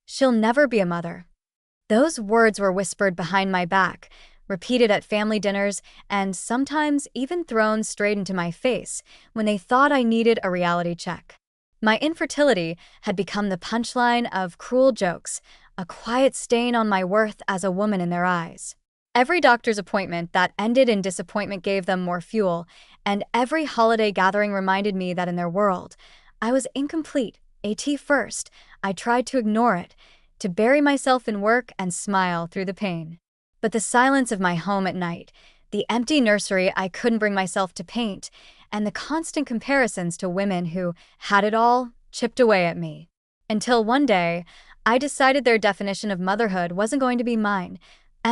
She'll never be a mother. Those words were whispered behind my back, repeated at family dinners, and sometimes even thrown straight into my face when they thought I needed a reality check. My infertility had become the punchline of cruel jokes, a quiet stain on my worth as a woman in their eyes. Every doctor's appointment that ended in disappointment gave them more fuel, and every holiday gathering reminded me that in their world, I was incomplete, AT first. I tried to ignore it, to bury myself in work and smile through the pain. But the silence of my home at night, the empty nursery I couldn't bring myself to paint, and the constant comparisons to women who had it all chipped away at me. Until one day, I decided their definition of motherhood wasn't going to be mine.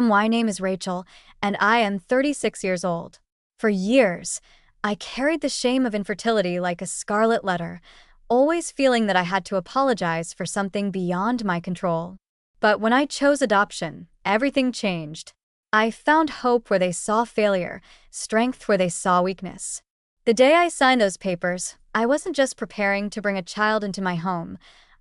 My name is Rachel, and I am 36 years old. For years, I carried the shame of infertility like a scarlet letter, always feeling that I had to apologize for something beyond my control. But when I chose adoption, everything changed. I found hope where they saw failure, strength where they saw weakness. The day I signed those papers, I wasn't just preparing to bring a child into my home.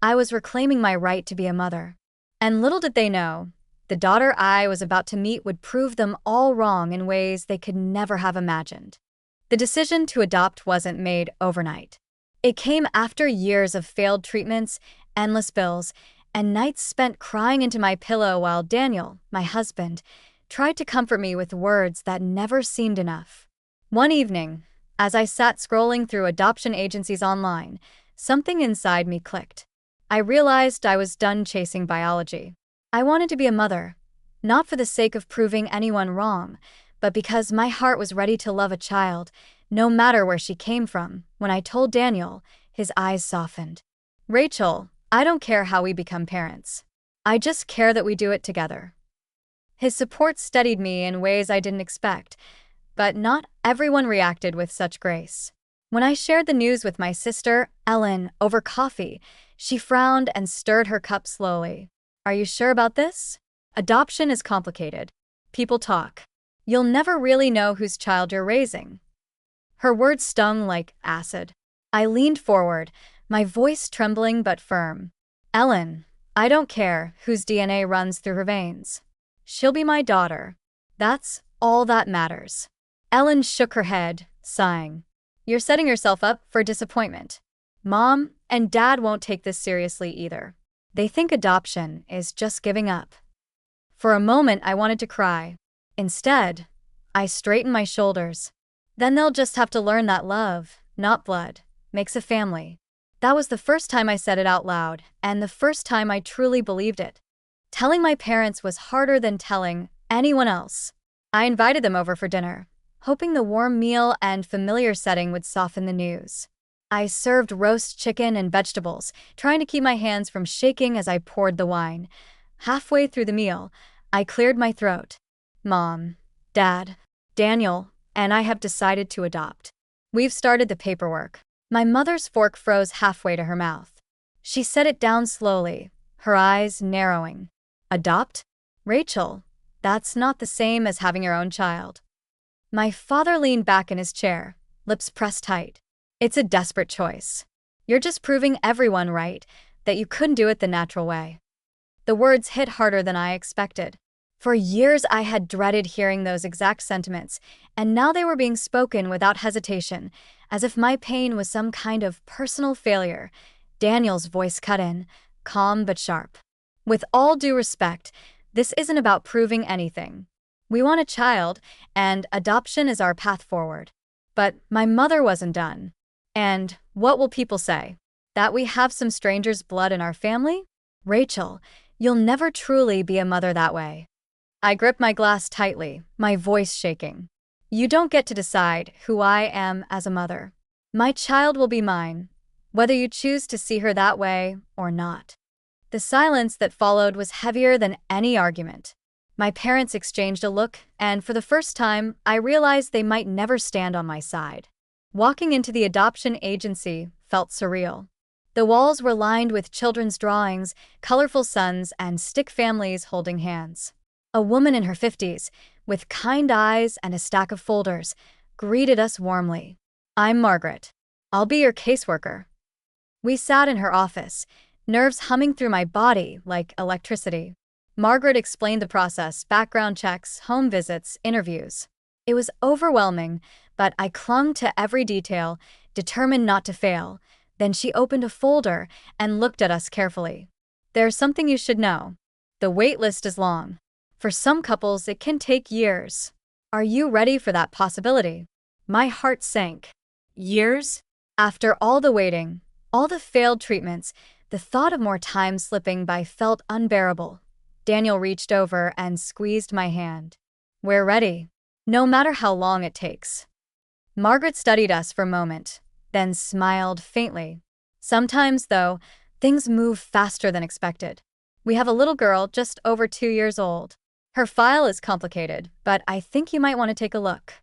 I was reclaiming my right to be a mother. And little did they know, the daughter I was about to meet would prove them all wrong in ways they could never have imagined. The decision to adopt wasn't made overnight. It came after years of failed treatments, endless bills, and nights spent crying into my pillow while Daniel, my husband, tried to comfort me with words that never seemed enough. One evening, as I sat scrolling through adoption agencies online, something inside me clicked. I realized I was done chasing biology. I wanted to be a mother, not for the sake of proving anyone wrong, but because my heart was ready to love a child, no matter where she came from. When I told Daniel, his eyes softened. Rachel, I don't care how we become parents. I just care that we do it together. His support steadied me in ways I didn't expect, but not everyone reacted with such grace. When I shared the news with my sister, Ellen, over coffee, she frowned and stirred her cup slowly. Are you sure about this? Adoption is complicated. People talk. You'll never really know whose child you're raising. Her words stung like acid. I leaned forward, my voice trembling but firm. Ellen, I don't care whose DNA runs through her veins. She'll be my daughter. That's all that matters. Ellen shook her head, sighing. You're setting yourself up for disappointment. Mom and Dad won't take this seriously either. They think adoption is just giving up. For a moment, I wanted to cry. Instead, I straightened my shoulders. Then they'll just have to learn that love, not blood, makes a family. That was the first time I said it out loud, and the first time I truly believed it. Telling my parents was harder than telling anyone else. I invited them over for dinner, hoping the warm meal and familiar setting would soften the news. I served roast chicken and vegetables, trying to keep my hands from shaking as I poured the wine. Halfway through the meal, I cleared my throat. Mom, Dad, Daniel, and I have decided to adopt. We've started the paperwork. My mother's fork froze halfway to her mouth. She set it down slowly, her eyes narrowing. Adopt? Rachel, that's not the same as having your own child. My father leaned back in his chair, lips pressed tight. It's a desperate choice. You're just proving everyone right that you couldn't do it the natural way. The words hit harder than I expected. For years I had dreaded hearing those exact sentiments, and now they were being spoken without hesitation, as if my pain was some kind of personal failure. Daniel's voice cut in, calm but sharp. With all due respect, this isn't about proving anything. We want a child, and adoption is our path forward. But my mother wasn't done. And what will people say? That we have some stranger's blood in our family? Rachel, you'll never truly be a mother that way. I gripped my glass tightly, my voice shaking. You don't get to decide who I am as a mother. My child will be mine, whether you choose to see her that way or not. The silence that followed was heavier than any argument. My parents exchanged a look, and for the first time, I realized they might never stand on my side. Walking into the adoption agency felt surreal. The walls were lined with children's drawings, colorful suns, and stick families holding hands. A woman in her 50s, with kind eyes and a stack of folders, greeted us warmly. I'm Margaret. I'll be your caseworker. We sat in her office, nerves humming through my body like electricity. Margaret explained the process: background checks, home visits, interviews. It was overwhelming, but I clung to every detail, determined not to fail. Then she opened a folder and looked at us carefully. "There's something you should know. The wait list is long. For some couples, it can take years. Are you ready for that possibility?" My heart sank. Years? After all the waiting, all the failed treatments, the thought of more time slipping by felt unbearable. Daniel reached over and squeezed my hand. "We're ready, no matter how long it takes." Margaret studied us for a moment, then smiled faintly. "Sometimes, though, things move faster than expected. We have a little girl just over 2 years old. Her file is complicated, but I think you might want to take a look."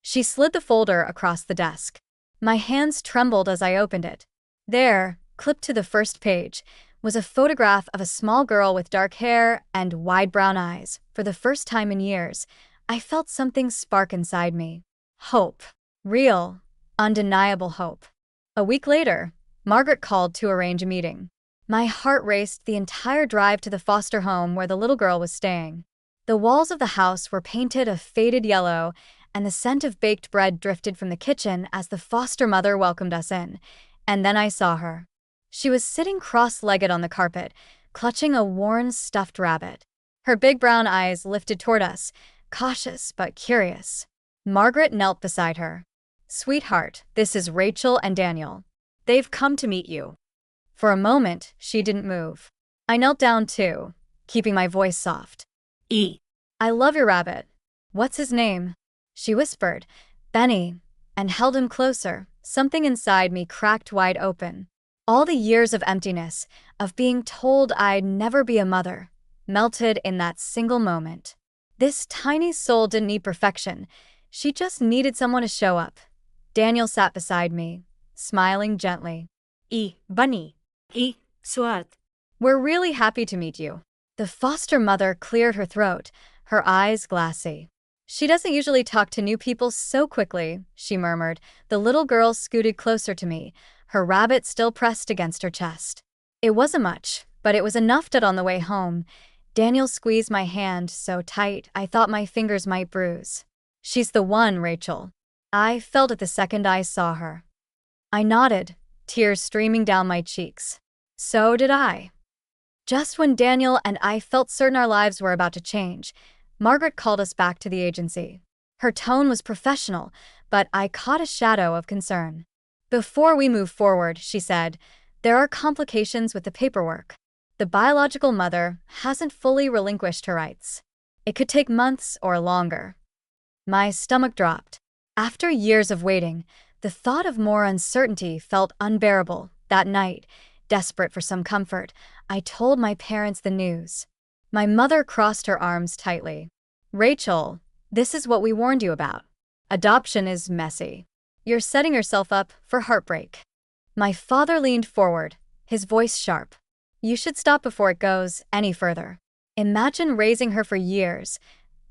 She slid the folder across the desk. My hands trembled as I opened it. There, clipped to the first page, was a photograph of a small girl with dark hair and wide brown eyes. For the first time in years, I felt something spark inside me. Hope. Real, undeniable hope. A week later, Margaret called to arrange a meeting. My heart raced the entire drive to the foster home where the little girl was staying. The walls of the house were painted a faded yellow, and the scent of baked bread drifted from the kitchen as the foster mother welcomed us in. And then I saw her. She was sitting cross-legged on the carpet, clutching a worn stuffed rabbit. Her big brown eyes lifted toward us, cautious but curious. Margaret knelt beside her. "Sweetheart, this is Rachel and Daniel. They've come to meet you." For a moment, she didn't move. I knelt down too, keeping my voice soft. "I love your rabbit. What's his name?" She whispered, "Benny," and held him closer. Something inside me cracked wide open. All the years of emptiness, of being told I'd never be a mother, melted in that single moment. This tiny soul didn't need perfection. She just needed someone to show up. Daniel sat beside me, smiling gently. Bunny. Swat. "We're really happy to meet you." The foster mother cleared her throat, her eyes glassy. "She doesn't usually talk to new people so quickly," she murmured. The little girl scooted closer to me, her rabbit still pressed against her chest. It wasn't much, but it was enough that on the way home, Daniel squeezed my hand so tight I thought my fingers might bruise. "She's the one, Rachel." I felt it the second I saw her. I nodded, tears streaming down my cheeks. So did I. Just when Daniel and I felt certain our lives were about to change, Margaret called us back to the agency. Her tone was professional, but I caught a shadow of concern. "Before we move forward," she said, "there are complications with the paperwork. The biological mother hasn't fully relinquished her rights. It could take months or longer." My stomach dropped. After years of waiting, the thought of more uncertainty felt unbearable. That night, desperate for some comfort, I told my parents the news. My mother crossed her arms tightly. "Rachel, this is what we warned you about. Adoption is messy. You're setting yourself up for heartbreak." My father leaned forward, his voice sharp. "You should stop before it goes any further. Imagine raising her for years,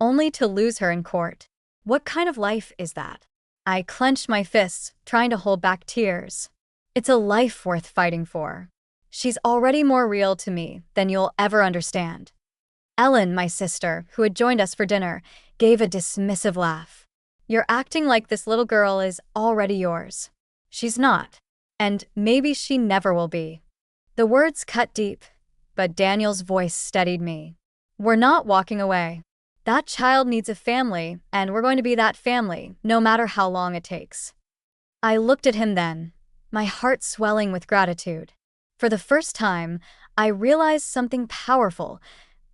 only to lose her in court. What kind of life is that?" I clenched my fists, trying to hold back tears. "It's a life worth fighting for. She's already more real to me than you'll ever understand." Ellen, my sister, who had joined us for dinner, gave a dismissive laugh. "You're acting like this little girl is already yours. She's not, and maybe she never will be." The words cut deep, but Daniel's voice steadied me. "We're not walking away. That child needs a family, and we're going to be that family, no matter how long it takes." I looked at him then, my heart swelling with gratitude. For the first time, I realized something powerful.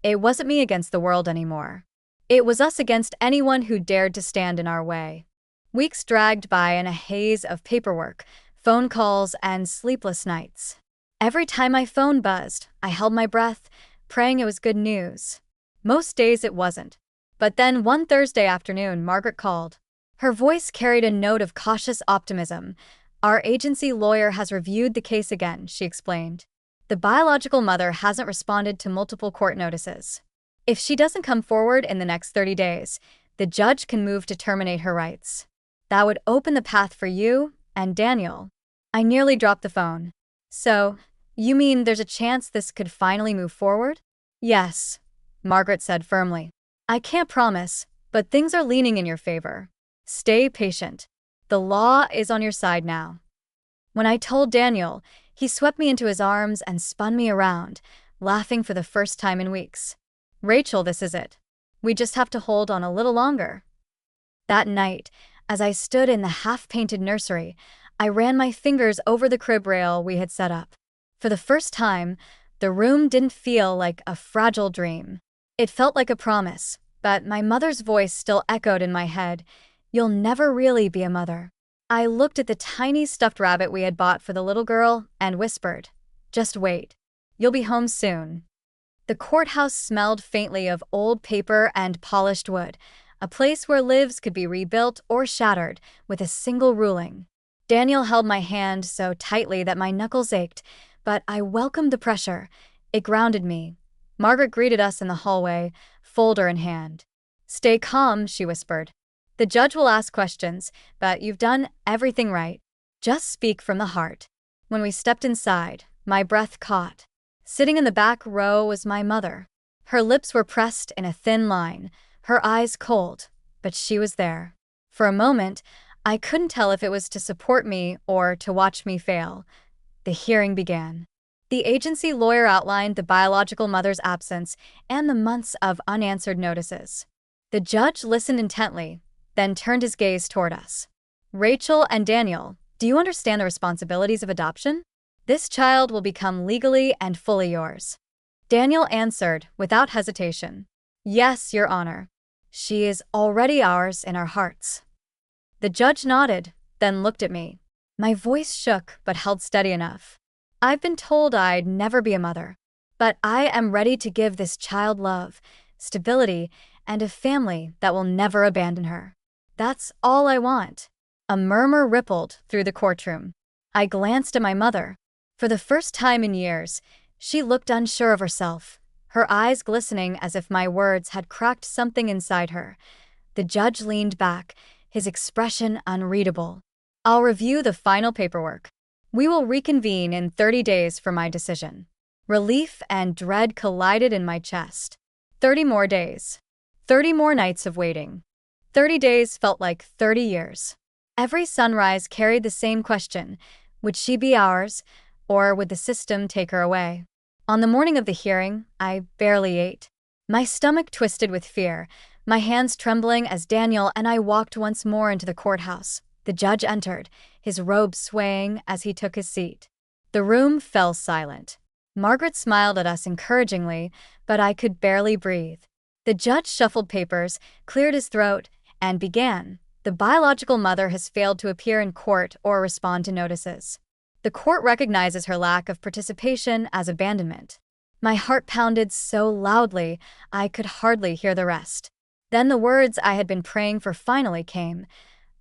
It wasn't me against the world anymore. It was us against anyone who dared to stand in our way. Weeks dragged by in a haze of paperwork, phone calls, and sleepless nights. Every time my phone buzzed, I held my breath, praying it was good news. Most days it wasn't. But then one Thursday afternoon, Margaret called. Her voice carried a note of cautious optimism. "Our agency lawyer has reviewed the case again," she explained. "The biological mother hasn't responded to multiple court notices. If she doesn't come forward in the next 30 days, the judge can move to terminate her rights. That would open the path for you and Daniel." I nearly dropped the phone. "So, You mean there's a chance this could finally move forward? Yes, Margaret said firmly. I can't promise, but things are leaning in your favor. Stay patient. The law is on your side now. When I told Daniel, he swept me into his arms and spun me around, laughing for the first time in weeks. Rachel, this is it. We just have to hold on a little longer. That night, as I stood in the half-painted nursery, I ran my fingers over the crib rail we had set up. For the first time, the room didn't feel like a fragile dream. It felt like a promise, but my mother's voice still echoed in my head. You'll never really be a mother. I looked at the tiny stuffed rabbit we had bought for the little girl and whispered, just wait. You'll be home soon. The courthouse smelled faintly of old paper and polished wood, a place where lives could be rebuilt or shattered with a single ruling. Daniel held my hand so tightly that my knuckles ached, but I welcomed the pressure. It grounded me. Margaret greeted us in the hallway, folder in hand. Stay calm, she whispered. The judge will ask questions, but you've done everything right. Just speak from the heart. When we stepped inside, my breath caught. Sitting in the back row was my mother. Her lips were pressed in a thin line, her eyes cold, but she was there. For a moment, I couldn't tell if it was to support me or to watch me fail. The hearing began. The agency lawyer outlined the biological mother's absence and the months of unanswered notices. The judge listened intently, then turned his gaze toward us. Rachel and Daniel, do you understand the responsibilities of adoption? This child will become legally and fully yours. Daniel answered without hesitation. Yes, Your Honor. She is already ours in our hearts. The judge nodded, then looked at me. My voice shook but held steady enough. I've been told I'd never be a mother, but I am ready to give this child love, stability, and a family that will never abandon her. That's all I want. A murmur rippled through the courtroom. I glanced at my mother. For the first time in years, she looked unsure of herself, her eyes glistening as if my words had cracked something inside her. The judge leaned back, his expression unreadable. I'll review the final paperwork. We will reconvene in 30 days for my decision. Relief and dread collided in my chest. 30 more days. 30 more nights of waiting. 30 days felt like 30 years. Every sunrise carried the same question. Would she be ours, or would the system take her away? On the morning of the hearing, I barely ate. My stomach twisted with fear, my hands trembling as Daniel and I walked once more into the courthouse. The judge entered, his robe swaying as he took his seat. The room fell silent. Margaret smiled at us encouragingly, but I could barely breathe. The judge shuffled papers, cleared his throat, and began. The biological mother has failed to appear in court or respond to notices. The court recognizes her lack of participation as abandonment. My heart pounded so loudly I could hardly hear the rest. Then the words I had been praying for finally came.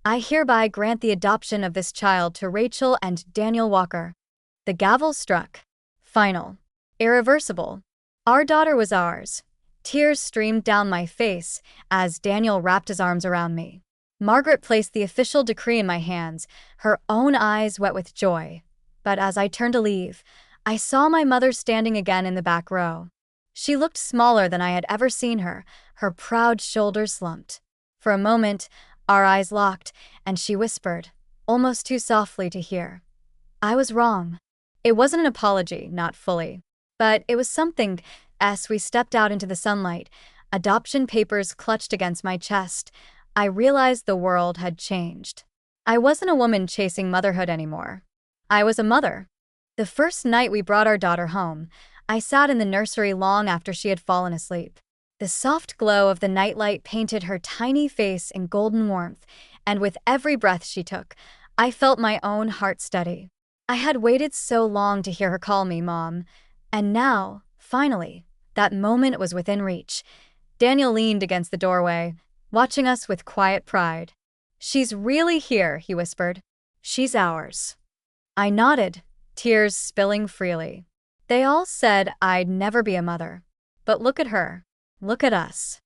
I hereby grant the adoption of this child to Rachel and Daniel Walker. The gavel struck. Final. Irreversible. Our daughter was ours. Tears streamed down my face as Daniel wrapped his arms around me. Margaret placed the official decree in my hands, her own eyes wet with joy. But as I turned to leave, I saw my mother standing again in the back row. She looked smaller than I had ever seen her, her proud shoulders slumped. For a moment, our eyes locked, and she whispered, almost too softly to hear. I was wrong. It wasn't an apology, not fully. But it was something. As we stepped out into the sunlight, adoption papers clutched against my chest, I realized the world had changed. I wasn't a woman chasing motherhood anymore. I was a mother. The first night we brought our daughter home, I sat in the nursery long after she had fallen asleep. The soft glow of the nightlight painted her tiny face in golden warmth, and with every breath she took, I felt my own heart steady. I had waited so long to hear her call me Mom, and now, finally, that moment was within reach. Daniel leaned against the doorway, watching us with quiet pride. She's really here, he whispered. She's ours. I nodded, tears spilling freely. They all said I'd never be a mother. But look at her. Look at us.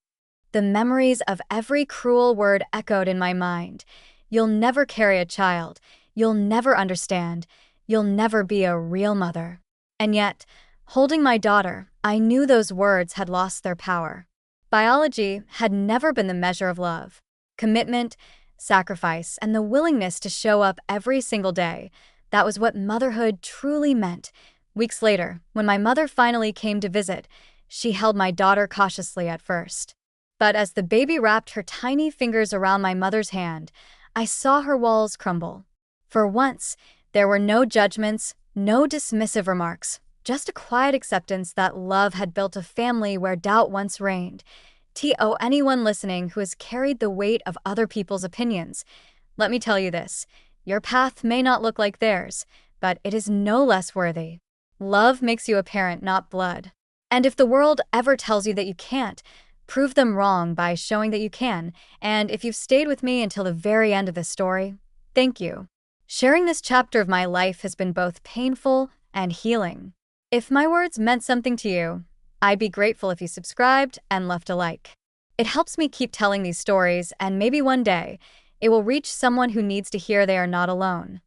The memories of every cruel word echoed in my mind. You'll never carry a child. You'll never understand. You'll never be a real mother. And yet, holding my daughter, I knew those words had lost their power. Biology had never been the measure of love. Commitment, sacrifice, and the willingness to show up every single day, that was what motherhood truly meant. Weeks later, when my mother finally came to visit, she held my daughter cautiously at first. But as the baby wrapped her tiny fingers around my mother's hand, I saw her walls crumble. For once, there were no judgments, no dismissive remarks, just a quiet acceptance that love had built a family where doubt once reigned. Anyone listening who has carried the weight of other people's opinions, let me tell you this: your path may not look like theirs, but it is no less worthy. Love makes you a parent, not blood. And if the world ever tells you that you can't, prove them wrong by showing that you can. And if you've stayed with me until the very end of this story, thank you. Sharing this chapter of my life has been both painful and healing. If my words meant something to you, I'd be grateful if you subscribed and left a like. It helps me keep telling these stories, and maybe one day, it will reach someone who needs to hear they are not alone.